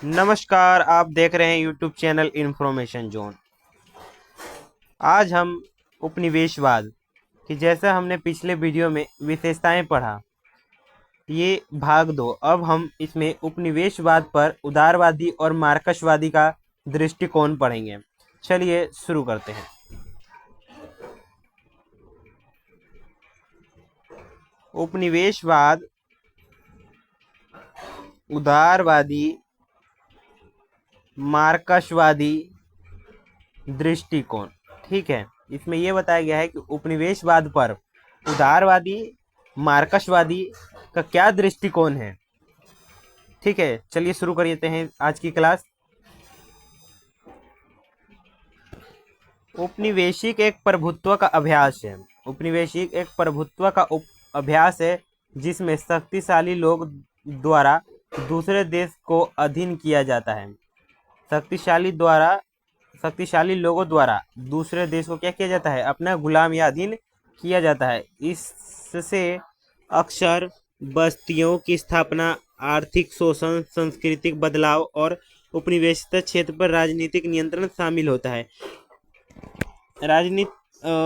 नमस्कार, आप देख रहे हैं यूट्यूब चैनल इन्फॉर्मेशन जोन। आज हम उपनिवेशवाद कि जैसा हमने पिछले वीडियो में विशेषताएं पढ़ा, ये भाग दो। अब हम इसमें उपनिवेशवाद पर उदारवादी और मार्क्सवादी का दृष्टिकोण पढ़ेंगे। चलिए शुरू करते हैं। उपनिवेशवाद, उदारवादी, मार्क्सवादी दृष्टिकोण। ठीक है, इसमें यह बताया गया है कि उपनिवेशवाद पर उदारवादी, मार्क्सवादी का क्या दृष्टिकोण है। ठीक है, चलिए शुरू करते हैं आज की क्लास। उपनिवेशिक एक प्रभुत्व का अभ्यास है। उपनिवेशिक एक प्रभुत्व का अभ्यास है जिसमें शक्तिशाली लोग द्वारा दूसरे देश को अधीन किया जाता है। शक्तिशाली लोगों द्वारा दूसरे देश को क्या किया जाता है? अपना गुलाम या अधीन किया जाता है। इससे अक्सर बस्तियों की स्थापना, आर्थिक शोषण, सांस्कृतिक बदलाव और उपनिवेशित क्षेत्र पर राजनीतिक नियंत्रण शामिल होता है।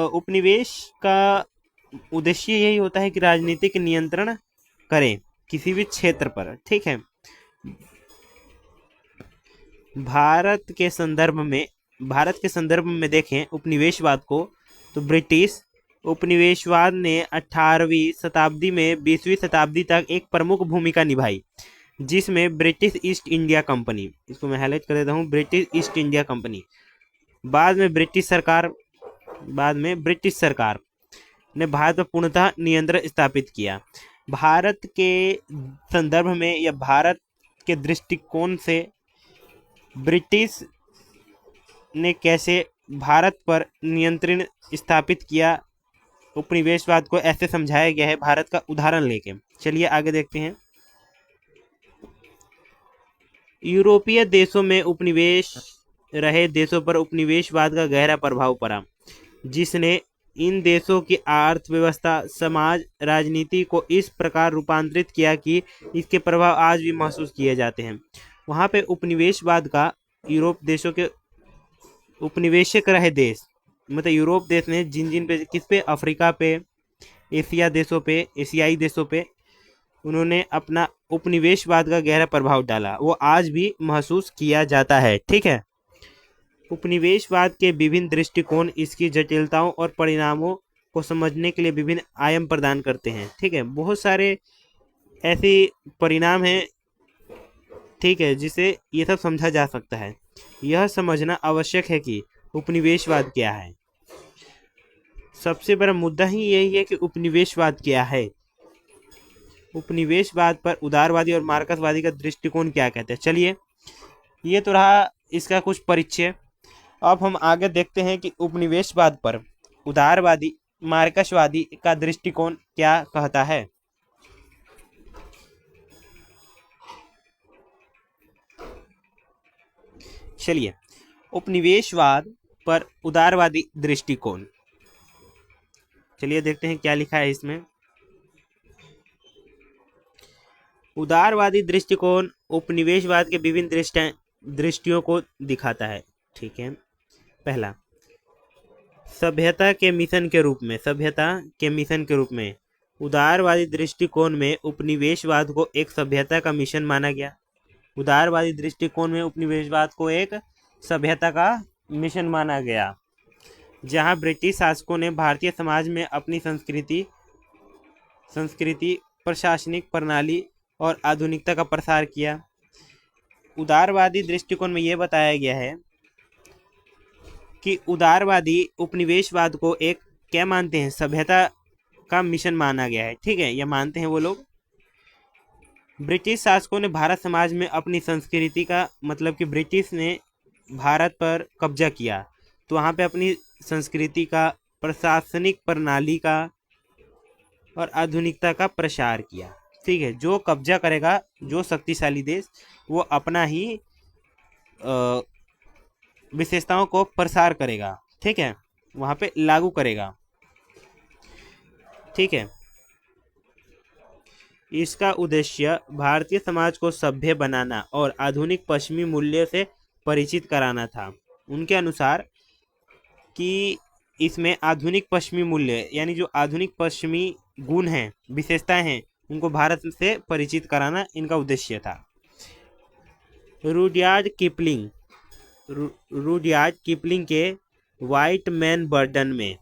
उपनिवेश का उद्देश्य यही होता है कि राजनीतिक नियंत्रण करें किसी भी क्षेत्र पर। ठीक है, भारत के संदर्भ में देखें उपनिवेशवाद को, तो ब्रिटिश उपनिवेशवाद ने 18वीं शताब्दी में 20वीं शताब्दी तक एक प्रमुख भूमिका निभाई, जिसमें ब्रिटिश ईस्ट इंडिया कंपनी, इसको मैं हाईलाइट कर देता हूँ, ब्रिटिश ईस्ट इंडिया कंपनी, बाद में ब्रिटिश सरकार ने भारत पर पूर्णतः नियंत्रण स्थापित किया। भारत के संदर्भ में या भारत के दृष्टिकोण से ब्रिटिश ने कैसे भारत पर नियंत्रण स्थापित किया, उपनिवेशवाद को ऐसे समझाया गया है भारत का उदाहरण लेके। चलिए आगे देखते हैं। यूरोपीय देशों में उपनिवेश रहे देशों पर उपनिवेशवाद का गहरा प्रभाव पड़ा, जिसने इन देशों की अर्थव्यवस्था, समाज, राजनीति को इस प्रकार रूपांतरित किया कि इसके प्रभाव आज भी महसूस किए जाते हैं। वहाँ पे उपनिवेशवाद का यूरोप देशों के उपनिवेशक रहे देश, मतलब यूरोप देश ने जिन पे, किस पे, अफ्रीका पे, एशियाई देशों पे उन्होंने अपना उपनिवेशवाद का गहरा प्रभाव डाला, वो आज भी महसूस किया जाता है। ठीक है, उपनिवेशवाद के विभिन्न दृष्टिकोण इसकी जटिलताओं और परिणामों को समझने के लिए विभिन्न आयाम प्रदान करते हैं। ठीक है, बहुत सारे ऐसे परिणाम हैं, ठीक है, जिसे ये सब समझा जा सकता है। यह समझना आवश्यक है कि उपनिवेशवाद क्या है। सबसे बड़ा मुद्दा ही यही है कि उपनिवेशवाद क्या है। उपनिवेशवाद पर उदारवादी और मार्क्सवादी का दृष्टिकोण क्या कहते हैं। चलिए, ये तो रहा इसका कुछ परिचय। अब हम आगे देखते हैं कि उपनिवेशवाद पर उदारवादी, मार्क्सवादी का दृष्टिकोण क्या कहता है। चलिए, उपनिवेशवाद पर उदारवादी दृष्टिकोण, चलिए देखते हैं क्या लिखा है इसमें। उदारवादी दृष्टिकोण उपनिवेशवाद के विभिन्न दृष्टियों को दिखाता है। ठीक है, पहला, सभ्यता के मिशन के रूप में उदारवादी दृष्टिकोण में उपनिवेशवाद को एक सभ्यता का मिशन माना गया। उदारवादी दृष्टिकोण में उपनिवेशवाद को एक सभ्यता का मिशन माना गया, जहां ब्रिटिश शासकों ने भारतीय समाज में अपनी संस्कृति, प्रशासनिक प्रणाली और आधुनिकता का प्रसार किया। उदारवादी दृष्टिकोण में यह बताया गया है कि उदारवादी उपनिवेशवाद को एक क्या मानते हैं? सभ्यता का मिशन माना गया है। ठीक है, यह मानते हैं वो लोग। ब्रिटिश शासकों ने भारत समाज में अपनी संस्कृति का, मतलब कि ब्रिटिश ने भारत पर कब्जा किया, तो वहाँ पे अपनी संस्कृति का, प्रशासनिक प्रणाली का और आधुनिकता का प्रसार किया। ठीक है, जो कब्जा करेगा, जो शक्तिशाली देश, वो अपना ही विशेषताओं को प्रसार करेगा। ठीक है, वहाँ पे लागू करेगा। ठीक है, इसका उद्देश्य भारतीय समाज को सभ्य बनाना और आधुनिक पश्चिमी मूल्यों से परिचित कराना था। उनके अनुसार कि इसमें आधुनिक पश्चिमी मूल्य यानी जो आधुनिक पश्चिमी गुण हैं, विशेषताएं हैं, उनको भारत से परिचित कराना इनका उद्देश्य था। रुडयार्ड किपलिंग के व्हाइट मैन बर्डन में,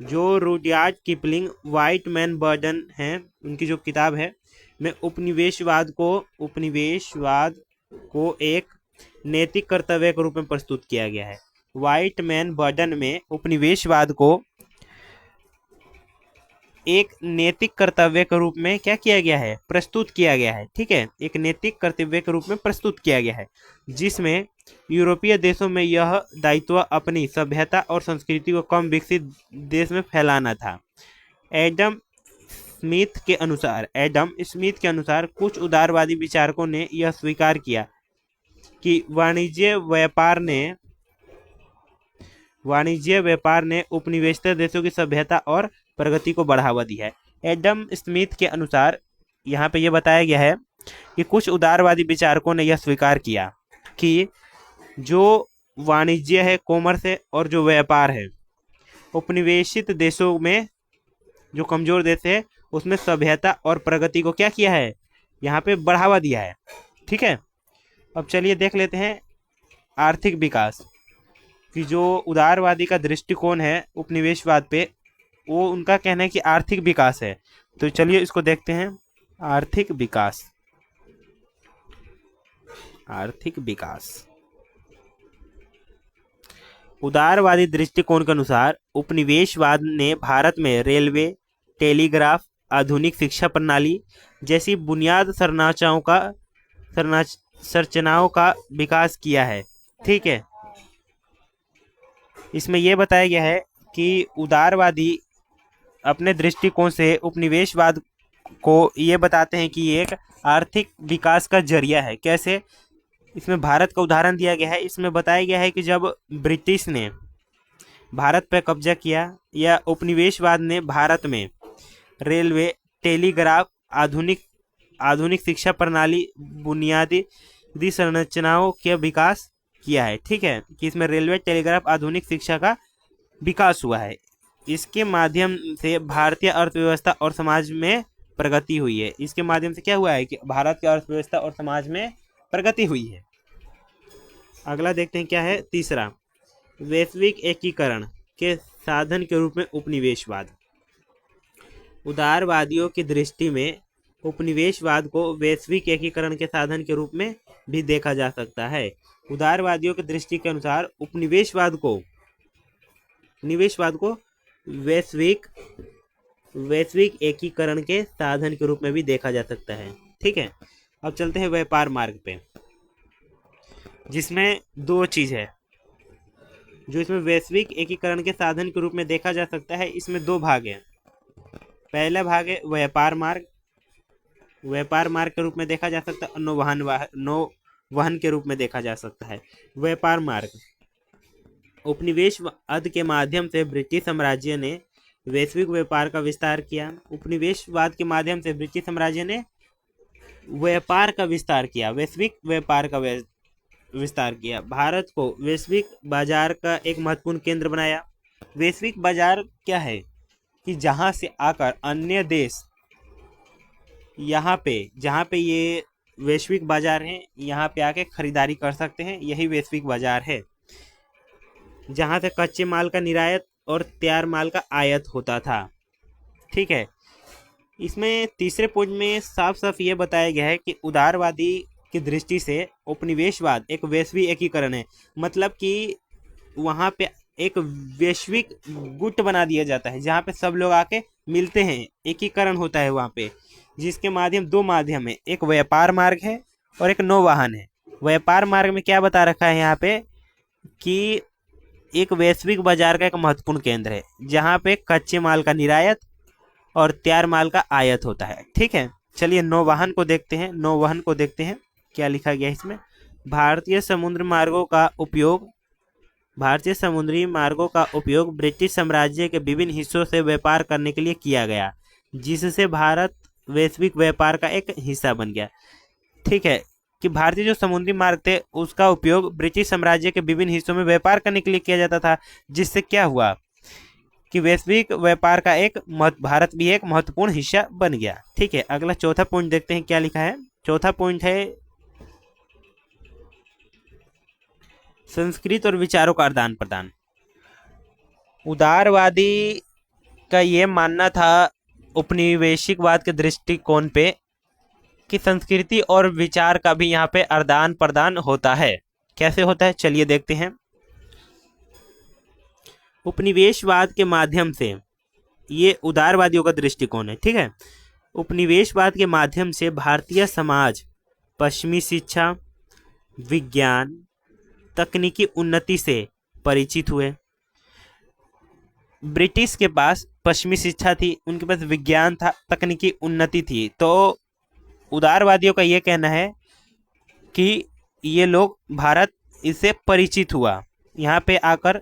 जो Rudyard Kipling white man burden है, उनकी जो किताब है में उपनिवेशवाद को एक नैतिक कर्तव्य के रूप में प्रस्तुत किया गया है। व्हाइट मैन बर्डन में उपनिवेशवाद को एक नैतिक कर्तव्य के रूप में क्या किया गया है, प्रस्तुत किया गया है। ठीक है, एक नैतिक कर्तव्य के रूप में प्रस्तुत किया गया है, जिसमें यूरोपीय देशों में यह दायित्व अपनी सभ्यता और संस्कृति को कम विकसित देश में फैलाना था। एडम स्मिथ के अनुसार कुछ उदारवादी विचारकों ने यह स्वीकार किया कि वाणिज्य व्यापार ने उपनिवेशित देशों की सभ्यता और प्रगति को बढ़ावा दी है। एडम स्मिथ के अनुसार यहाँ पे यह बताया गया है कि कुछ उदारवादी विचारकों ने यह स्वीकार किया कि जो वाणिज्य है, कॉमर्स है, और जो व्यापार है, उपनिवेशित देशों में जो कमजोर देश है उसमें सभ्यता और प्रगति को क्या किया है, यहाँ पे बढ़ावा दिया है। ठीक है, अब चलिए देख लेते हैं आर्थिक विकास कि जो उदारवादी का दृष्टिकोण है उपनिवेशवाद पे, वो उनका कहना है कि आर्थिक विकास है। तो चलिए इसको देखते हैं। आर्थिक विकास उदारवादी दृष्टिकोण के अनुसार उपनिवेशवाद ने भारत में रेलवे, टेलीग्राफ, आधुनिक शिक्षा प्रणाली जैसी बुनियाद संरचनाओं का विकास किया है। ठीक है, इसमें यह बताया गया है कि उदारवादी अपने दृष्टिकोण से उपनिवेशवाद को ये बताते हैं कि ये एक आर्थिक विकास का जरिया है। कैसे? इसमें भारत का उदाहरण दिया गया है। इसमें बताया गया है कि जब ब्रिटिश ने भारत पर कब्जा किया या उपनिवेशवाद ने भारत में रेलवे, टेलीग्राफ, आधुनिक शिक्षा प्रणाली, बुनियादी संरचनाओं के विकास किया है। ठीक है, कि इसमें रेलवे, टेलीग्राफ, आधुनिक शिक्षा का विकास हुआ है। इसके माध्यम से भारतीय अर्थव्यवस्था और समाज में प्रगति हुई है। इसके माध्यम से क्या हुआ है कि भारत की अर्थव्यवस्था और समाज में प्रगति हुई है। अगला देखते हैं क्या है, तीसरा, वैश्विक एकीकरण के साधन के रूप में उपनिवेशवाद। उदारवादियों की दृष्टि में उपनिवेशवाद को वैश्विक एकीकरण के साधन के रूप में भी देखा जा सकता है। उदारवादियों की दृष्टि के अनुसार उपनिवेशवाद को वैश्विक एकीकरण के साधन के रूप में भी देखा जा सकता है। ठीक है, अब चलते हैं व्यापार मार्ग पे, जिसमें दो चीज है जो इसमें वैश्विक एकीकरण के साधन के रूप में देखा जा सकता है। इसमें दो भाग हैं। पहला भाग है व्यापार मार्ग के रूप में देखा जा सकता है, नौवहन के रूप में देखा जा सकता है। व्यापार मार्ग, उपनिवेशवाद के माध्यम से ब्रिटिश साम्राज्य ने वैश्विक व्यापार का विस्तार किया। उपनिवेशवाद के माध्यम से ब्रिटिश साम्राज्य ने व्यापार का विस्तार किया, वैश्विक व्यापार का विस्तार किया, भारत को वैश्विक बाजार का एक महत्वपूर्ण केंद्र बनाया। वैश्विक बाजार क्या है कि जहां से आकर अन्य देश यहाँ पे, जहाँ पे ये वैश्विक बाजार है, यहाँ पे आके खरीदारी कर सकते हैं। यही वैश्विक बाजार है, जहाँ से कच्चे माल का निर्यात और तैयार माल का आयात होता था। ठीक है, इसमें तीसरे पॉइंट में साफ साफ ये बताया गया है कि उदारवादी की दृष्टि से उपनिवेशवाद एक वैश्विक एकीकरण है। मतलब कि वहाँ पे एक वैश्विक गुट बना दिया जाता है जहाँ पे सब लोग आके मिलते हैं, एकीकरण होता है वहाँ पे, जिसके दो माध्यम है, एक व्यापार मार्ग है और एक नौवहन है। व्यापार मार्ग में क्या बता रखा है यहाँ पे कि एक वैश्विक बाजार का एक महत्वपूर्ण केंद्र है जहाँ पे कच्चे माल का निर्यात और तैयार माल का आयात होता है। ठीक है, चलिए नौवहन को देखते हैं क्या लिखा गया है इसमें। भारतीय समुद्री मार्गों का उपयोग ब्रिटिश साम्राज्य के विभिन्न हिस्सों से व्यापार करने के लिए किया गया, जिससे भारत वैश्विक व्यापार का एक हिस्सा बन गया। ठीक है, कि भारतीय जो समुद्री मार्ग थे उसका उपयोग ब्रिटिश साम्राज्य के विभिन्न हिस्सों में व्यापार करने के लिए किया जाता था, जिससे क्या हुआ कि वैश्विक व्यापार का भारत भी एक महत्वपूर्ण हिस्सा बन गया। ठीक है, अगला चौथा पॉइंट देखते हैं क्या लिखा है। चौथा पॉइंट है संस्कृत और विचारों का आदान प्रदान। उदारवादी का ये मानना था उपनिवेशिकवाद के दृष्टिकोण पे कि संस्कृति और विचार का भी यहाँ पे आदान प्रदान होता है। कैसे होता है चलिए देखते हैं। उपनिवेशवाद के माध्यम से, ये उदारवादियों का दृष्टिकोण है। ठीक है, उपनिवेशवाद के माध्यम से भारतीय समाज पश्चिमी शिक्षा, विज्ञान, तकनीकी उन्नति से परिचित हुए। ब्रिटिश के पास पश्चिमी शिक्षा थी, उनके पास विज्ञान था, तकनीकी उन्नति थी। तो उदारवादियों का ये कहना है कि ये लोग भारत इससे परिचित हुआ। यहाँ पे आकर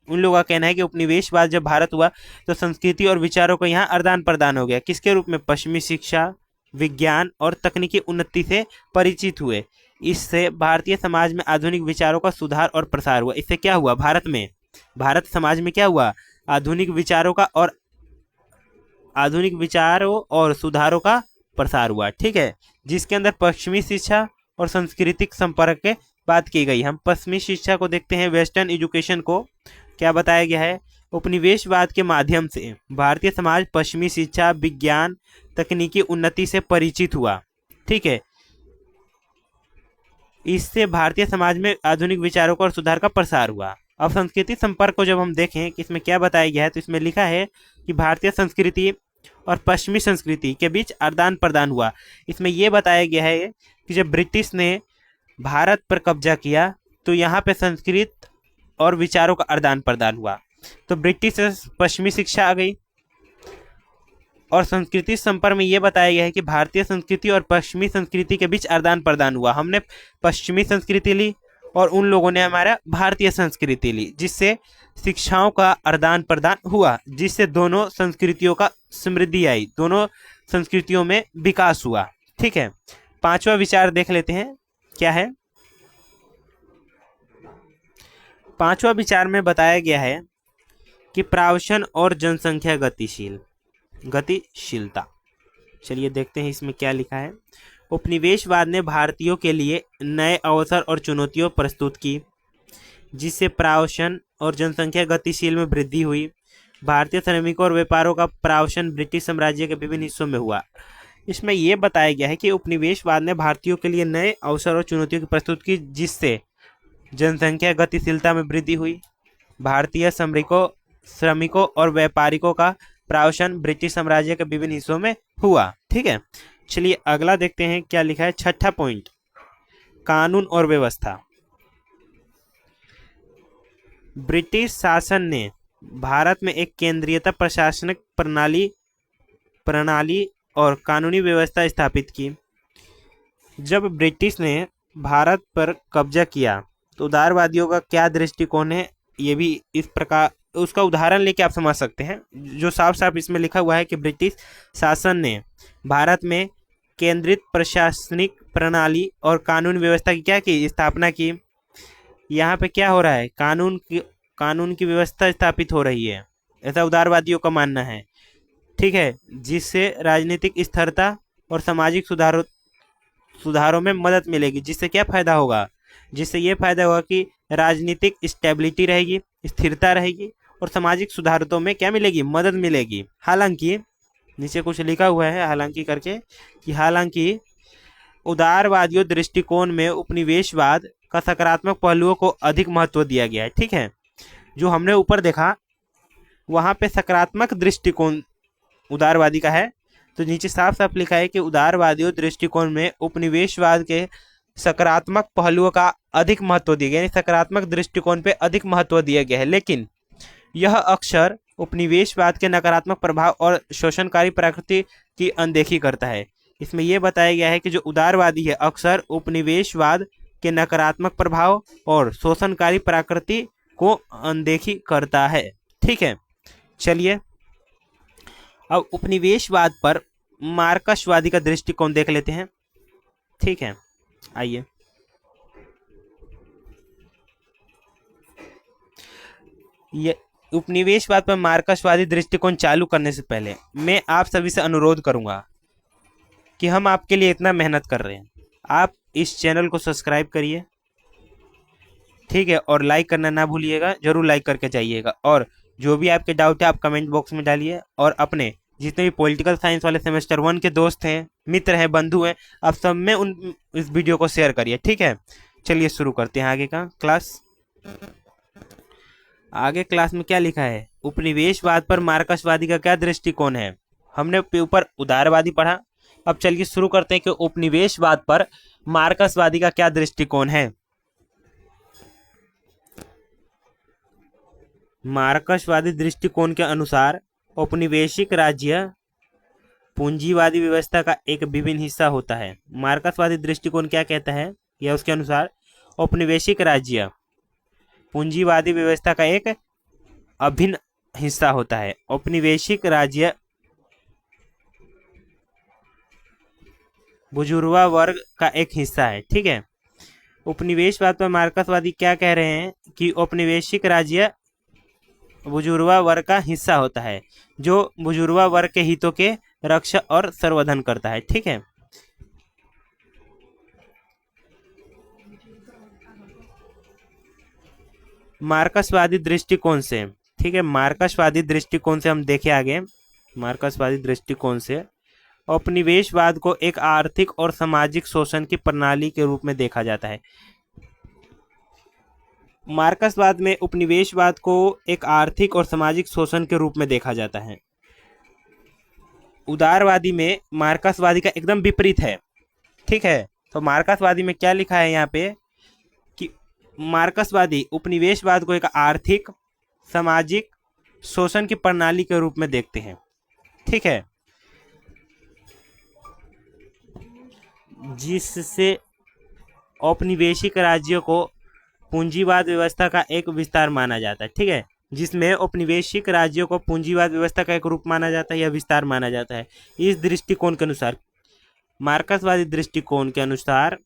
उन लोगों का कहना है कि उपनिवेशवाद जब भारत हुआ तो संस्कृति और विचारों का यहाँ आदान प्रदान हो गया। किसके रूप में? पश्चिमी शिक्षा, विज्ञान और तकनीकी उन्नति से परिचित हुए। इससे भारतीय समाज में आधुनिक विचारों का सुधार और प्रसार हुआ। इससे क्या हुआ? भारत समाज में क्या हुआ? आधुनिक विचारों और सुधारों का प्रसार हुआ। ठीक है, जिसके अंदर पश्चिमी शिक्षा और सांस्कृतिक संपर्क के बात की गई। हम पश्चिमी शिक्षा को देखते हैं, वेस्टर्न एजुकेशन को क्या बताया गया है? उपनिवेशवाद के माध्यम से भारतीय समाज पश्चिमी शिक्षा, विज्ञान, तकनीकी उन्नति से परिचित हुआ। ठीक है, इससे भारतीय समाज में आधुनिक विचारों का और सुधार का प्रसार हुआ। अब संस्कृति संपर्क को जब हम देखें कि इसमें क्या बताया गया है, तो इसमें लिखा है कि भारतीय संस्कृति और पश्चिमी संस्कृति के बीच आदान प्रदान हुआ। इसमें यह बताया गया है कि जब ब्रिटिश ने भारत पर कब्जा किया तो यहाँ पे संस्कृत और विचारों का आदान प्रदान हुआ। तो ब्रिटिश से पश्चिमी शिक्षा आ गई और संस्कृति संपर्क में ये बताया गया है कि भारतीय संस्कृति और पश्चिमी संस्कृति के बीच आदान प्रदान हुआ। हमने पश्चिमी संस्कृति ली और उन लोगों ने हमारा भारतीय संस्कृति ली, जिससे शिक्षाओं का आदान प्रदान हुआ, जिससे दोनों संस्कृतियों का समृद्धि आई, दोनों संस्कृतियों में विकास हुआ। ठीक है, पांचवा विचार देख लेते हैं क्या है। पांचवा विचार में बताया गया है कि प्रवासन और जनसंख्या गतिशीलता। चलिए देखते हैं इसमें क्या लिखा है। उपनिवेशवाद ने भारतीयों के लिए नए अवसर और चुनौतियां प्रस्तुत की, जिससे प्रवासन और जनसंख्या गतिशील में वृद्धि हुई। भारतीय श्रमिकों और व्यापारों का प्रवासन ब्रिटिश साम्राज्य के विभिन्न हिस्सों में हुआ। इसमें यह बताया गया है कि उपनिवेशवाद ने भारतीयों के लिए नए अवसर और चुनौतियों की प्रस्तुत की, जिससे जनसंख्या गतिशीलता में वृद्धि हुई। भारतीय श्रमिकों और व्यापारिकों का प्रवासन ब्रिटिश साम्राज्य के विभिन्न हिस्सों में हुआ। ठीक है, चलिए अगला देखते हैं क्या लिखा है। छठा पॉइंट, कानून और व्यवस्था। ब्रिटिश शासन ने भारत में एक केंद्रीयता प्रशासनिक प्रणाली और कानूनी व्यवस्था स्थापित की। जब ब्रिटिश ने भारत पर कब्जा किया तो उदारवादियों का क्या दृष्टिकोण है, ये भी इस प्रकार उसका उदाहरण लेके आप समझ सकते हैं। जो साफ साफ इसमें लिखा हुआ है कि ब्रिटिश शासन ने भारत में केंद्रित प्रशासनिक प्रणाली और कानून व्यवस्था की क्या की? स्थापना की। यहाँ पे क्या हो रहा है? कानून की व्यवस्था स्थापित हो रही है, ऐसा उदारवादियों का मानना है। ठीक है, जिससे राजनीतिक स्थिरता और सामाजिक सुधारों में मदद मिलेगी। जिससे क्या फायदा होगा? जिससे ये फायदा होगा कि राजनीतिक स्टेबिलिटी रहेगी, स्थिरता रहेगी और सामाजिक सुधारों में क्या मिलेगी? मदद मिलेगी। हालांकि नीचे कुछ लिखा हुआ है हालांकि करके, कि हालांकि उदारवादियों दृष्टिकोण में उपनिवेशवाद का सकारात्मक पहलुओं को अधिक महत्व दिया गया है। ठीक है, जो हमने ऊपर देखा वहाँ पे सकारात्मक दृष्टिकोण उदारवादी का है, तो नीचे साफ साफ लिखा है कि उदारवादियों दृष्टिकोण में उपनिवेशवाद के सकारात्मक पहलुओं का अधिक महत्व दिया गया, यानी सकारात्मक दृष्टिकोण पे अधिक महत्व दिया गया है। लेकिन यह अक्सर उपनिवेशवाद के नकारात्मक प्रभाव और शोषणकारी प्रकृति की अनदेखी करता है। इसमें यह बताया गया है कि जो उदारवादी है अक्सर उपनिवेशवाद के नकारात्मक प्रभाव और शोषणकारी प्रकृति को अनदेखी करता है। ठीक है, चलिए अब उपनिवेशवाद पर मार्क्सवादी का दृष्टिकोण देख लेते हैं। ठीक है, आइए। ये उपनिवेशवाद पर मार्क्सवादी दृष्टिकोण चालू करने से पहले मैं आप सभी से अनुरोध करूंगा कि हम आपके लिए इतना मेहनत कर रहे हैं, आप इस चैनल को सब्सक्राइब करिए, ठीक है, और लाइक करना ना भूलिएगा, जरूर लाइक करके जाइएगा। और जो भी आपके डाउट है आप कमेंट बॉक्स में डालिए, और अपने जितने भी पॉलिटिकल साइंस वाले सेमेस्टर 1 के दोस्त हैं, मित्र हैं, बंधु हैं, आप सब में इस वीडियो को शेयर करिए। ठीक है, चलिए शुरू करते हैं आगे का क्लास। आगे क्लास में क्या लिखा है, उपनिवेशवाद पर मार्क्सवादी का क्या दृष्टिकोण है। हमने ऊपर उदारवादी पढ़ा, अब चलिए शुरू करते हैं कि उपनिवेशवाद पर मार्क्सवादी का क्या दृष्टिकोण है। मार्क्सवादी दृष्टिकोण के अनुसार औपनिवेशिक राज्य पूंजीवादी व्यवस्था का एक विभिन्न हिस्सा होता है। मार्क्सवादी दृष्टिकोण क्या कहता है, या उसके अनुसार औपनिवेशिक राज्य पूंजीवादी व्यवस्था का एक अभिन्न हिस्सा होता है। औपनिवेशिक राज्य बुजुर्गा वर्ग का एक हिस्सा है। ठीक है, उपनिवेशवाद पर मार्क्सवादी क्या कह रहे हैं कि औपनिवेशिक राज्य बुजुर्गा वर्ग का हिस्सा होता है, जो बुजुर्गा वर्ग के हितों के रक्षा और संवर्धन करता है। ठीक है, मार्क्सवादी दृष्टिकोण से, ठीक है, मार्क्सवादी दृष्टिकोण से हम देखें आगे। मार्क्सवादी दृष्टिकोण से औपनिवेशवाद को एक आर्थिक और सामाजिक शोषण की प्रणाली के रूप में देखा जाता है। मार्क्सवाद में उपनिवेशवाद को एक आर्थिक और सामाजिक शोषण के रूप में देखा जाता है। उदारवादी में मार्क्सवादी का एकदम विपरीत है। ठीक है, तो मार्क्सवादी में क्या लिखा है यहाँ पे कि मार्क्सवादी उपनिवेशवाद को एक आर्थिक सामाजिक शोषण की प्रणाली के रूप में देखते हैं। ठीक है, जिससे औपनिवेशिक राज्यों को पूंजीवाद व्यवस्था का एक विस्तार माना जाता है। ठीक है, जिसमें औपनिवेशिक राज्यों को पूंजीवाद व्यवस्था का एक रूप माना जाता है या विस्तार माना जाता है। इस दृष्टिकोण के अनुसार, मार्क्सवादी दृष्टिकोण के अनुसार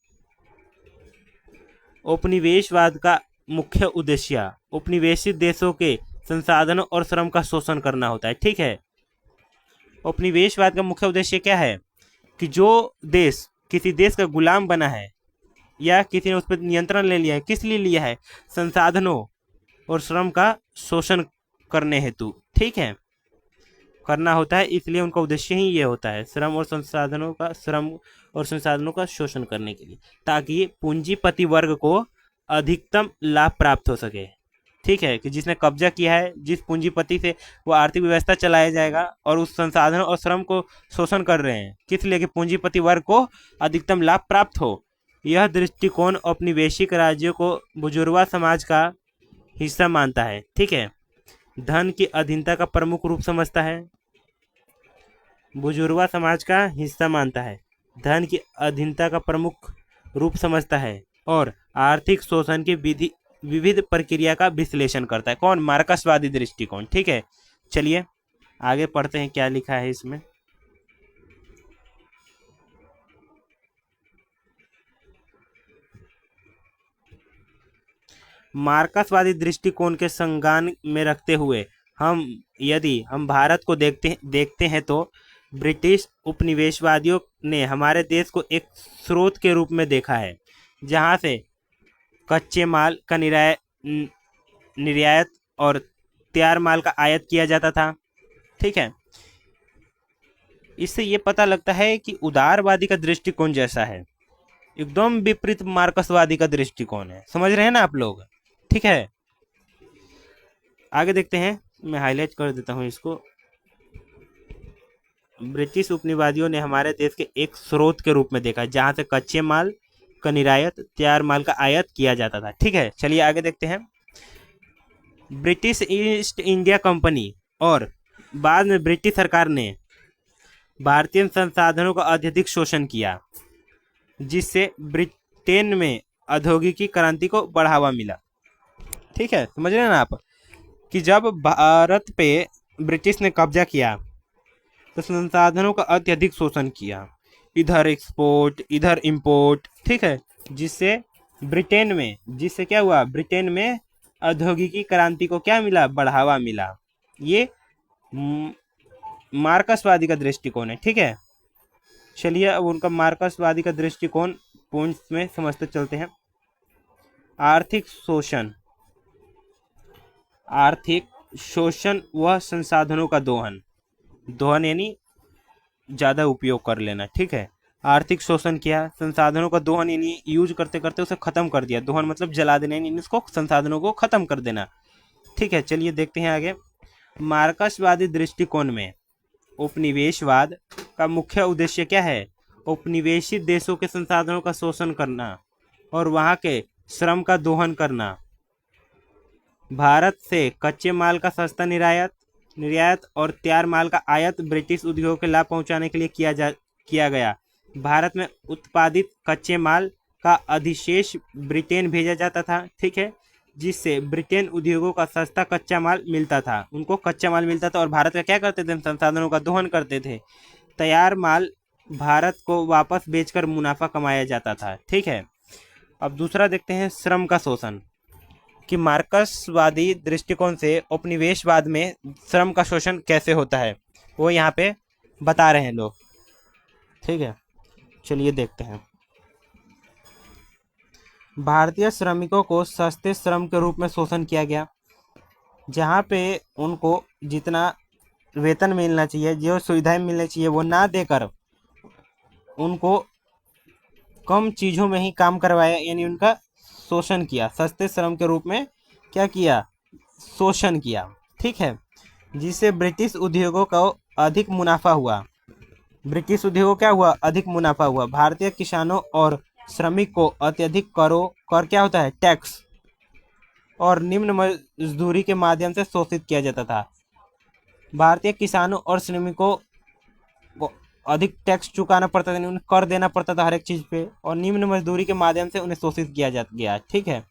औपनिवेशवाद का मुख्य उद्देश्य औपनिवेशित देशों के संसाधनों और श्रम का शोषण करना होता है। ठीक है, औपनिवेशवाद का मुख्य उद्देश्य क्या है कि जो देश किसी देश का गुलाम बना है या किसी ने उस पर नियंत्रण ले लिया है, किस लिए लिया है, संसाधनों और श्रम का शोषण करने हेतु। ठीक है, करना होता है, इसलिए उनका उद्देश्य ही ये होता है, श्रम और संसाधनों का शोषण करने के लिए, ताकि पूंजीपति वर्ग को अधिकतम लाभ प्राप्त हो सके। ठीक है, कि जिसने कब्जा किया है, जिस पूंजीपति से वो आर्थिक व्यवस्था चलाया जाएगा, और उस संसाधनों और श्रम को शोषण कर रहे हैं, किस लिए कि पूंजीपति वर्ग को अधिकतम लाभ प्राप्त हो। यह दृष्टिकोण औपनिवेशिक राज्यों को बुजुर्गा समाज का हिस्सा मानता है। ठीक है, धन की अधीनता का प्रमुख रूप समझता है, बुजुर्गा समाज का हिस्सा मानता है, धन की अधीनता का प्रमुख रूप समझता है, और आर्थिक शोषण की विविध प्रक्रिया का विश्लेषण करता है। कौन? मार्क्सवादी दृष्टिकोण। ठीक है, चलिए आगे पढ़ते हैं क्या लिखा है इसमें। मार्क्सवादी दृष्टिकोण के संज्ञान में रखते हुए यदि हम भारत को देखते हैं तो ब्रिटिश उपनिवेशवादियों ने हमारे देश को एक स्रोत के रूप में देखा है, जहां से कच्चे माल का निर्यात और तैयार माल का आयात किया जाता था। ठीक है, इससे ये पता लगता है कि उदारवादी का दृष्टिकोण जैसा है, एकदम विपरीत मार्क्सवादी का दृष्टिकोण है। समझ रहे हैं ना आप लोग? ठीक है, आगे देखते हैं, मैं हाईलाइट कर देता हूं इसको। ब्रिटिश उपनिवेशवादियों ने हमारे देश के एक स्रोत के रूप में देखा, जहां से कच्चे माल का निर्यात, तैयार माल का आयात किया जाता था। ठीक है, चलिए आगे देखते हैं। ब्रिटिश ईस्ट इंडिया कंपनी और बाद में ब्रिटिश सरकार ने भारतीय संसाधनों का अत्यधिक शोषण किया, जिससे ब्रिटेन में औद्योगिकी क्रांति को बढ़ावा मिला। ठीक है, समझ रहे हैं ना आप कि जब भारत पे ब्रिटिश ने कब्जा किया तो संसाधनों का अत्यधिक शोषण किया, इधर एक्सपोर्ट इधर इंपोर्ट, ठीक है। जिससे जिससे क्या हुआ, ब्रिटेन में औद्योगिकी क्रांति को क्या मिला, बढ़ावा मिला। ये मार्क्सवादी का दृष्टिकोण है, ठीक है। चलिए अब उनका मार्क्सवादी का दृष्टिकोण पॉइंट्स में समझते चलते हैं। आर्थिक शोषण व संसाधनों का दोहन यानी ज़्यादा उपयोग कर लेना, ठीक है। आर्थिक शोषण किया, संसाधनों का दोहन यानी यूज करते करते उसे खत्म कर दिया। दोहन मतलब जला देना यानी इसको संसाधनों को खत्म कर देना, ठीक है। चलिए देखते हैं आगे। मार्क्सवादी दृष्टिकोण में उपनिवेशवाद का मुख्य उद्देश्य क्या है, उपनिवेशित देशों के संसाधनों का शोषण करना और वहां के श्रम का दोहन करना। भारत से कच्चे माल का सस्ता निर्यात और तैयार माल का आयात ब्रिटिश उद्योगों के लाभ पहुंचाने के लिए किया गया। भारत में उत्पादित कच्चे माल का अधिशेष ब्रिटेन भेजा जाता था, ठीक है, जिससे ब्रिटेन उद्योगों का सस्ता कच्चा माल मिलता था। उनको कच्चा माल मिलता था और भारत का क्या करते थे, संसाधनों का दोहन करते थे। तैयार माल भारत को वापस बेचकर मुनाफा कमाया जाता था, ठीक है। अब दूसरा देखते हैं, श्रम का शोषण, कि मार्क्सवादी दृष्टिकोण से उपनिवेशवाद में श्रम का शोषण कैसे होता है, वो यहाँ पे बता रहे हैं लोग, ठीक है। चलिए देखते हैं। भारतीय श्रमिकों को सस्ते श्रम के रूप में शोषण किया गया, जहाँ पे उनको जितना वेतन मिलना चाहिए, जो सुविधाएं मिलनी चाहिए, वो ना देकर उनको कम चीज़ों में ही काम करवाया, यानी उनका शोषण किया। सस्ते श्रम के रूप में क्या किया, शोषण किया, ठीक है। जिससे ब्रिटिश उद्योगों को अधिक मुनाफा हुआ। अधिक मुनाफा हुआ। भारतीय किसानों और श्रमिक को अत्यधिक कर क्या होता है, टैक्स और निम्न मजदूरी के माध्यम से शोषित किया जाता था। भारतीय किसानों और श्रमिकों को अधिक टैक्स चुकाना पड़ता था, उन्हें कर देना पड़ता था हर एक चीज़ पे, और निम्न मजदूरी के माध्यम से उन्हें शोषित किया गया, ठीक है।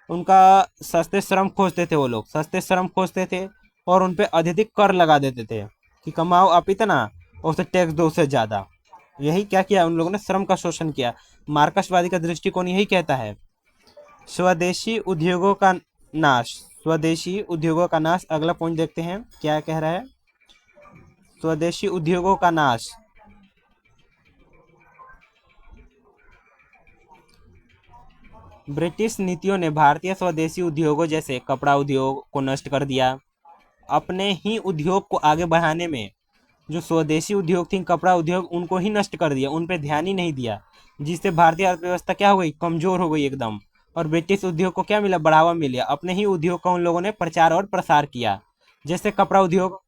उनका सस्ते श्रम खोजते थे, वो लोग सस्ते श्रम खोजते थे और उन पे अत्यधिक कर लगा देते थे कि कमाओ आप इतना और उसे टैक्स दो उससे ज़्यादा। यही क्या किया, उन लोगों ने श्रम का शोषण किया। मार्क्सवादी का दृष्टिकोण यही कहता है। स्वदेशी उद्योगों का नाश, अगला पॉइंट देखते हैं क्या कह रहा है। स्वदेशी उद्योगों का नाश, ब्रिटिश नीतियों ने भारतीय स्वदेशी उद्योगों जैसे कपड़ा उद्योग को नष्ट कर दिया। अपने ही उद्योग को आगे बढ़ाने में जो स्वदेशी उद्योग थी, कपड़ा उद्योग, उनको ही नष्ट कर दिया, उन पे ध्यान ही नहीं दिया, जिससे भारतीय अर्थव्यवस्था क्या हो गई, कमजोर हो गई एकदम। और ब्रिटिश उद्योग को क्या मिला, बढ़ावा मिला। अपने ही उद्योग का उन लोगों ने प्रचार और प्रसार किया। जैसे कपड़ा उद्योग,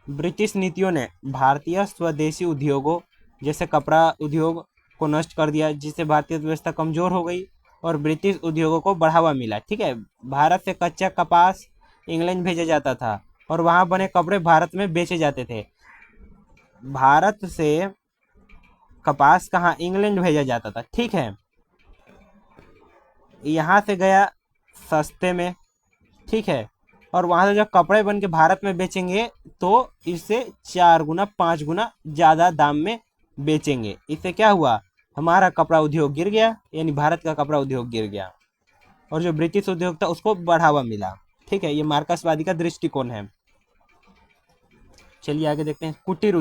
ब्रिटिश नीतियों ने भारतीय स्वदेशी उद्योगों जैसे कपड़ा उद्योग को नष्ट कर दिया, जिससे भारतीय अर्थव्यवस्था कमजोर हो गई और ब्रिटिश उद्योगों को बढ़ावा मिला, ठीक है। भारत से कच्चा कपास इंग्लैंड भेजा जाता था और वहां बने कपड़े भारत में बेचे जाते थे। भारत से कपास कहाँ, इंग्लैंड भेजा जाता था, ठीक है। यहाँ से गया सस्ते में, ठीक है, और वहां से जब कपड़े बन के भारत में बेचेंगे तो इससे 4 गुना 5 गुना ज़्यादा दाम में बेचेंगे। इससे क्या हुआ, हमारा कपड़ा उद्योग गिर गया, यानी भारत का कपड़ा उद्योग गिर गया, और जो ब्रिटिश उद्योग था उसको बढ़ावा मिला, ठीक है। ये मार्क्सवादी का दृष्टिकोण है। चलिए आगे देखते हैं। कुटीर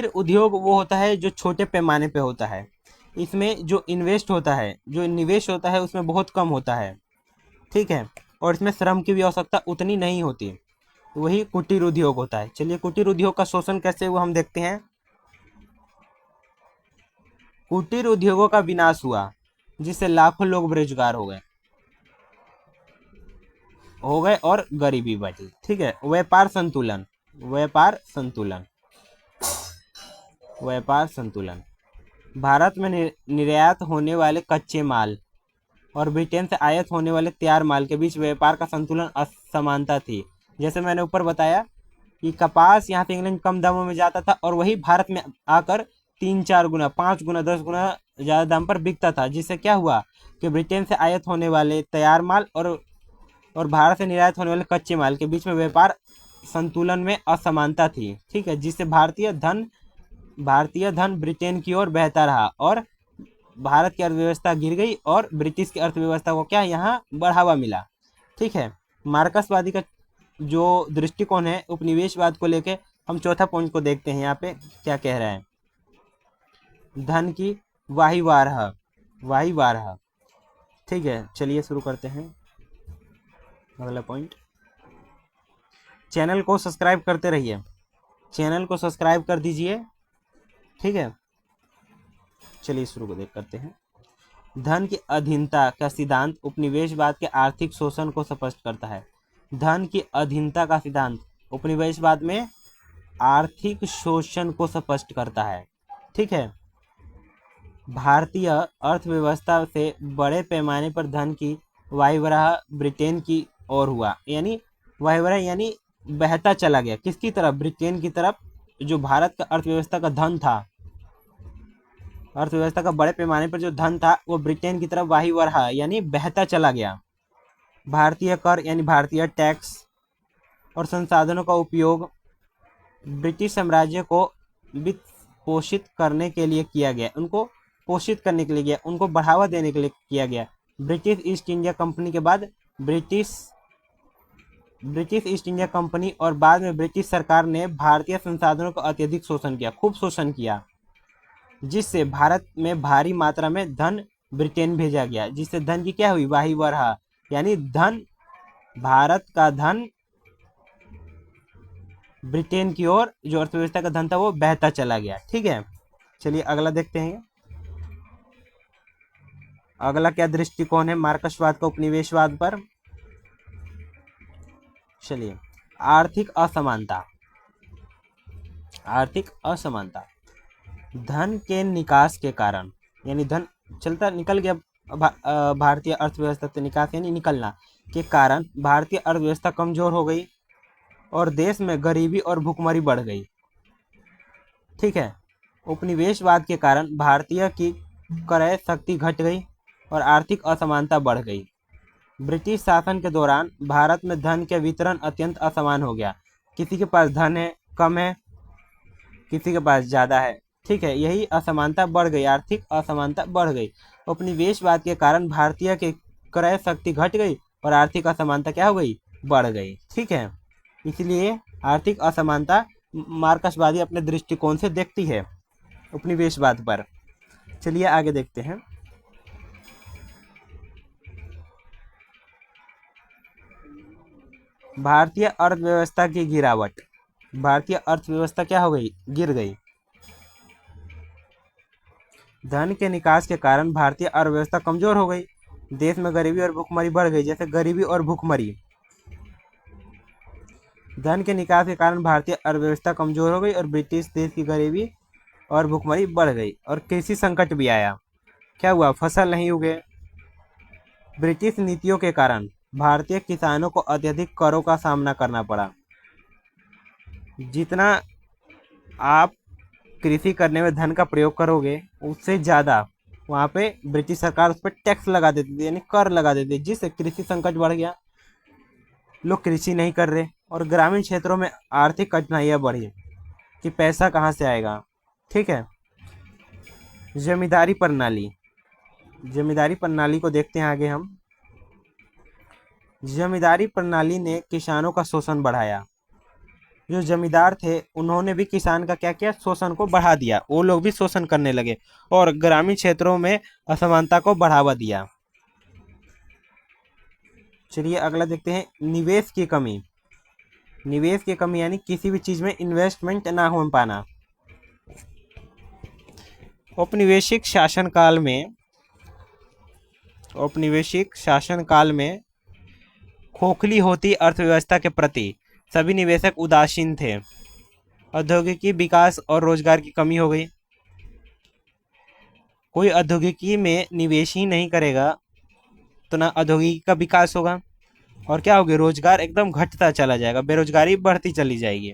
उद्योग वो होता है जो छोटे पैमाने पे होता है। इसमें जो निवेश होता है उसमें बहुत कम होता है, ठीक है, और इसमें श्रम की भी आवश्यकता उतनी नहीं होती, वही कुटीर उद्योग होता है। चलिए कुटीर उद्योग का शोषण कैसे हुआ हम देखते हैं। कुटीर उद्योगों का विनाश हुआ, जिससे लाखों लोग बेरोजगार हो गए और गरीबी बढ़ी, ठीक है। व्यापार संतुलन, भारत में निर्यात होने वाले कच्चे माल और ब्रिटेन से आयात होने वाले तैयार माल के बीच व्यापार का संतुलन असमानता थी। जैसे मैंने ऊपर बताया कि कपास यहाँ से इंग्लैंड कम दामों में जाता था और वही भारत में आकर 3-4 गुना 5 गुना 10 गुना ज़्यादा दाम पर बिकता था, जिससे क्या हुआ कि ब्रिटेन से आयात होने वाले तैयार माल और भारत से निर्यात होने वाले कच्चे माल के बीच में व्यापार संतुलन में असमानता थी, ठीक है, जिससे भारतीय धन ब्रिटेन की ओर बहता रहा और भारत की अर्थव्यवस्था गिर गई और ब्रिटिश की अर्थव्यवस्था को क्या यहाँ बढ़ावा मिला, ठीक है। मार्क्सवादी का जो दृष्टिकोण है उपनिवेशवाद को लेके, हम चौथा पॉइंट को देखते हैं यहाँ पे क्या कह रहा है। धन की वाही वारह, ठीक है। चलिए शुरू करते हैं अगला पॉइंट। चैनल को सब्सक्राइब करते रहिए, चैनल को सब्सक्राइब कर दीजिए, ठीक है। चलिए शुरू करते हैं। धन की अधीनता का सिद्धांत उपनिवेशवाद के आर्थिक शोषण को स्पष्ट करता है। धन की अधीनता का सिद्धांत उपनिवेशवाद में आर्थिक शोषण को स्पष्ट करता है, ठीक है। भारतीय अर्थव्यवस्था से बड़े पैमाने पर धन की वायुवाह ब्रिटेन की ओर हुआ, यानी वायुवाह यानी बहता चला गया, किसकी तरफ? ब्रिटेन की तरफ। जो भारत का अर्थव्यवस्था का धन था, अर्थव्यवस्था का बड़े पैमाने पर जो धन था वो ब्रिटेन की तरफ वायुवाह यानी बहता चला गया। भारतीय कर यानी भारतीय टैक्स और संसाधनों का उपयोग ब्रिटिश साम्राज्य को वित्त पोषित करने के लिए किया गया, उनको पोषित करने के लिए किया, उनको बढ़ावा देने के लिए किया गया। ब्रिटिश ईस्ट इंडिया कंपनी के बाद ब्रिटिश ईस्ट इंडिया कंपनी और बाद में ब्रिटिश सरकार ने भारतीय संसाधनों का अत्यधिक शोषण किया, खूब शोषण किया, जिससे भारत में भारी मात्रा में धन ब्रिटेन भेजा गया, जिससे धन की क्या हुई? वाही-वारहा, यानी धन, भारत का धन ब्रिटेन की ओर, जो अर्थव्यवस्था का धन था वो बहता चला गया, ठीक है। चलिए अगला देखते हैं। अगला क्या दृष्टिकोण है मार्क्सवाद का उपनिवेशवाद पर? चलिए, आर्थिक असमानता धन के निकास के कारण, यानी धन निकल गया भारतीय अर्थव्यवस्था से, निकास यानी निकलना के कारण भारतीय अर्थव्यवस्था कमजोर हो गई और देश में गरीबी और भुखमरी बढ़ गई, ठीक है। उपनिवेशवाद के कारण भारतीय की क्रय शक्ति घट गई और आर्थिक असमानता बढ़ गई। ब्रिटिश शासन के दौरान भारत में धन के वितरण अत्यंत असमान हो गया, किसी के पास धन है कम है, किसी के पास ज़्यादा है, ठीक है। यही असमानता बढ़ गई, आर्थिक असमानता बढ़ गई। उपनिवेशवाद के कारण भारतीय की क्रय शक्ति घट गई और आर्थिक असमानता क्या हो गई? बढ़ गई, ठीक है। इसलिए आर्थिक असमानता मार्क्सवादी अपने दृष्टिकोण से देखती है उपनिवेशवाद पर। चलिए आगे देखते हैं। भारतीय अर्थव्यवस्था की गिरावट, भारतीय अर्थव्यवस्था क्या हो गई? गिर गई। धन के निकास के कारण भारतीय अर्थव्यवस्था कमजोर हो गई, देश में गरीबी और भुखमरी बढ़ गई। जैसे गरीबी और भुखमरी, धन के निकास के कारण भारतीय अर्थव्यवस्था कमजोर हो गई और ब्रिटिश देश की गरीबी और भुखमरी बढ़ गई और कृषि संकट भी आया। क्या हुआ? फसल नहीं उगे। ब्रिटिश नीतियों के कारण भारतीय किसानों को अत्यधिक करों का सामना करना पड़ा। जितना आप कृषि करने में धन का प्रयोग करोगे उससे ज़्यादा वहाँ पे ब्रिटिश सरकार उस पर टैक्स लगा देती थी, यानी कर लगा देती थी, जिससे कृषि संकट बढ़ गया। लोग कृषि नहीं कर रहे और ग्रामीण क्षेत्रों में आर्थिक कठिनाइयाँ बढ़ी कि पैसा कहाँ से आएगा, ठीक है। जमींदारी प्रणाली को देखते हैं आगे हम। जमींदारी प्रणाली ने किसानों का शोषण बढ़ाया। जो जमींदार थे उन्होंने भी किसान का क्या किया? शोषण को बढ़ा दिया, वो लोग भी शोषण करने लगे और ग्रामीण क्षेत्रों में असमानता को बढ़ावा दिया। चलिए अगला देखते हैं। निवेश की कमी यानी किसी भी चीज में इन्वेस्टमेंट ना हो पाना। औपनिवेशिक शासन काल में खोखली होती अर्थव्यवस्था के प्रति सभी निवेशक उदासीन थे। औद्योगिकी विकास और रोजगार की कमी हो गई। कोई औद्योगिकी में निवेश ही नहीं करेगा तो ना औद्योगिकी का विकास होगा और क्या होगा? रोजगार एकदम घटता चला जाएगा, बेरोजगारी बढ़ती चली जाएगी।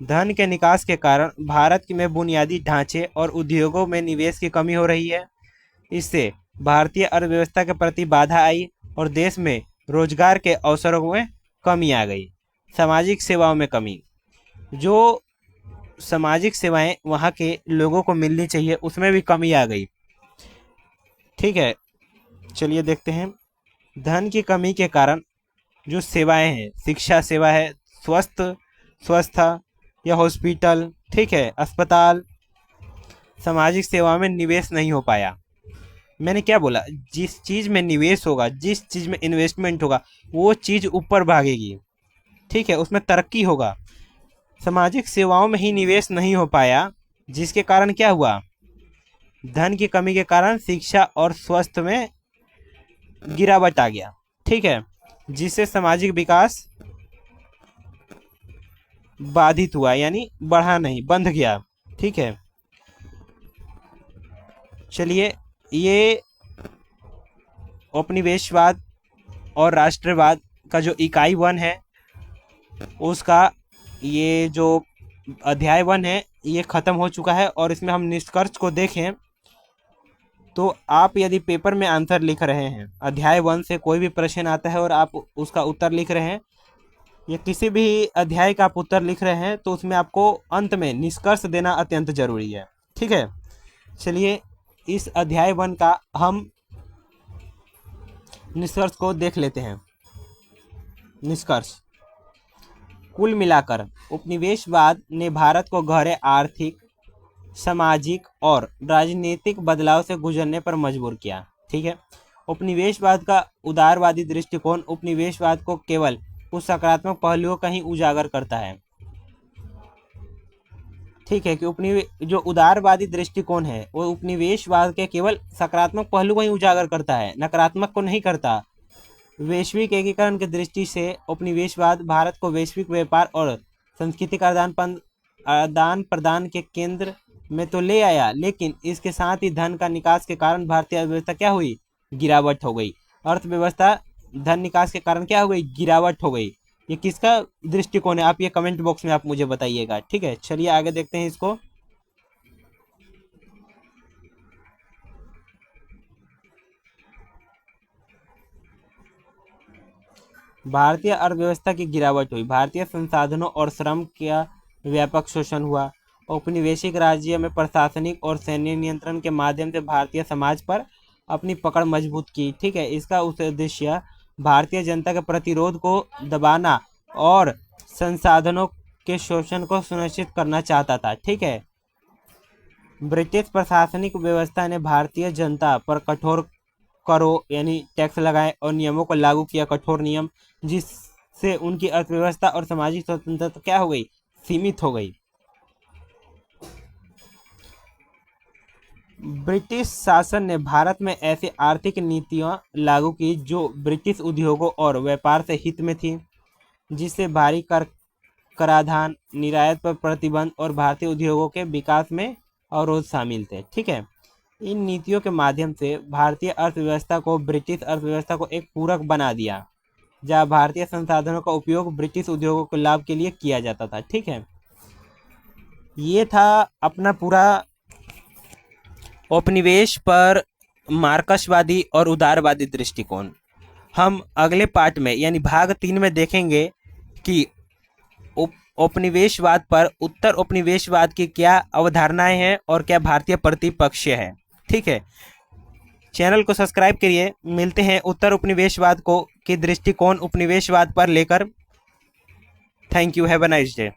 धन के निकास के कारण भारत में बुनियादी ढांचे और उद्योगों में निवेश की कमी हो रही है। इससे भारतीय अर्थव्यवस्था के प्रति बाधा आई और देश में रोजगार के अवसरों में कमी आ गई। सामाजिक सेवाओं में कमी। जो सामाजिक सेवाएं वहाँ के लोगों को मिलनी चाहिए उसमें भी कमी आ गई। ठीक है, चलिए देखते हैं। धन की कमी के कारण जो सेवाएं हैं, शिक्षा सेवा है, स्वास्थ्य या हॉस्पिटल, ठीक है, अस्पताल, सामाजिक सेवाओं में निवेश नहीं हो पाया। मैंने क्या बोला, जिस चीज़ में निवेश होगा, जिस चीज़ में इन्वेस्टमेंट होगा, वो चीज़ ऊपर भागेगी। ठीक है, उसमें तरक्की होगा। सामाजिक सेवाओं में ही निवेश नहीं हो पाया, जिसके कारण क्या हुआ, धन की कमी के कारण शिक्षा और स्वास्थ्य में गिरावट आ गया। ठीक है, जिससे सामाजिक विकास बाधित हुआ, यानी बढ़ा नहीं, बंध गया। ठीक है, चलिए, ये उपनिवेशवाद और राष्ट्रवाद का जो इकाई 1 है उसका ये जो अध्याय 1 है ये ख़त्म हो चुका है। और इसमें हम निष्कर्ष को देखें तो आप यदि पेपर में आंसर लिख रहे हैं, अध्याय 1 से कोई भी प्रश्न आता है और आप उसका उत्तर लिख रहे हैं, या किसी भी अध्याय का आप उत्तर लिख रहे हैं, तो उसमें आपको अंत में निष्कर्ष देना अत्यंत जरूरी है। ठीक है, चलिए इस अध्याय 1 का हम निष्कर्ष को देख लेते हैं। निष्कर्ष, कुल मिलाकर उपनिवेशवाद ने भारत को गहरे आर्थिक, सामाजिक और राजनीतिक बदलाव से गुजरने पर मजबूर किया। ठीक है, उपनिवेशवाद का उदारवादी दृष्टिकोण उपनिवेशवाद को केवल उस सकारात्मक पहलुओं का ही उजागर करता है। ठीक है, कि जो उदारवादी दृष्टिकोण है वो उपनिवेशवाद के केवल सकारात्मक पहलू को ही उजागर करता है, नकारात्मक को नहीं करता। वैश्विक एकीकरण की दृष्टि से उपनिवेशवाद भारत को वैश्विक व्यापार और सांस्कृतिक आदान प्रदान के केंद्र में तो ले आया, लेकिन इसके साथ ही धन का निकास के कारण भारतीय अर्थव्यवस्था क्या हुई, गिरावट हो गई। अर्थव्यवस्था धन निकास के कारण क्या हो गई, गिरावट हो गई। ये किसका दृष्टिकोण है, आप ये कमेंट बॉक्स में आप मुझे बताइएगा। ठीक है, चलिए आगे देखते हैं इसको। भारतीय अर्थव्यवस्था की गिरावट हुई, भारतीय संसाधनों और श्रम का व्यापक शोषण हुआ। औपनिवेशिक राज्य में प्रशासनिक और सैन्य नियंत्रण के माध्यम से भारतीय समाज पर अपनी पकड़ मजबूत की। ठीक है, इसका उद्देश्य भारतीय जनता के प्रतिरोध को दबाना और संसाधनों के शोषण को सुनिश्चित करना चाहता था। ठीक है, ब्रिटिश प्रशासनिक व्यवस्था ने भारतीय जनता पर कठोर करों यानी टैक्स लगाए और नियमों को लागू किया, कठोर नियम, जिससे उनकी अर्थव्यवस्था और सामाजिक स्वतंत्रता क्या हो गई, सीमित हो गई। ब्रिटिश शासन ने भारत में ऐसी आर्थिक नीतियां लागू की जो ब्रिटिश उद्योगों और व्यापार से हित में थी, जिससे भारी कराधान, निर्यात पर प्रतिबंध और भारतीय उद्योगों के विकास में अवरोध शामिल थे। ठीक है, इन नीतियों के माध्यम से भारतीय अर्थव्यवस्था को ब्रिटिश अर्थव्यवस्था को एक पूरक बना दिया, जहां भारतीय संसाधनों का उपयोग ब्रिटिश उद्योगों के लाभ के लिए किया जाता था। ठीक है, ये था अपना पूरा औपनिवेश पर मार्क्सवादी और उदारवादी दृष्टिकोण। हम अगले पार्ट में यानी भाग 3 में देखेंगे कि औपनिवेशवाद पर उत्तर औपनिवेशवाद की क्या अवधारणाएं हैं और क्या भारतीय प्रतिपक्ष है। ठीक है, चैनल को सब्सक्राइब करिए। मिलते हैं उत्तर उपनिवेशवाद को की दृष्टिकोण उपनिवेशवाद पर लेकर। Thank you, have a nice day.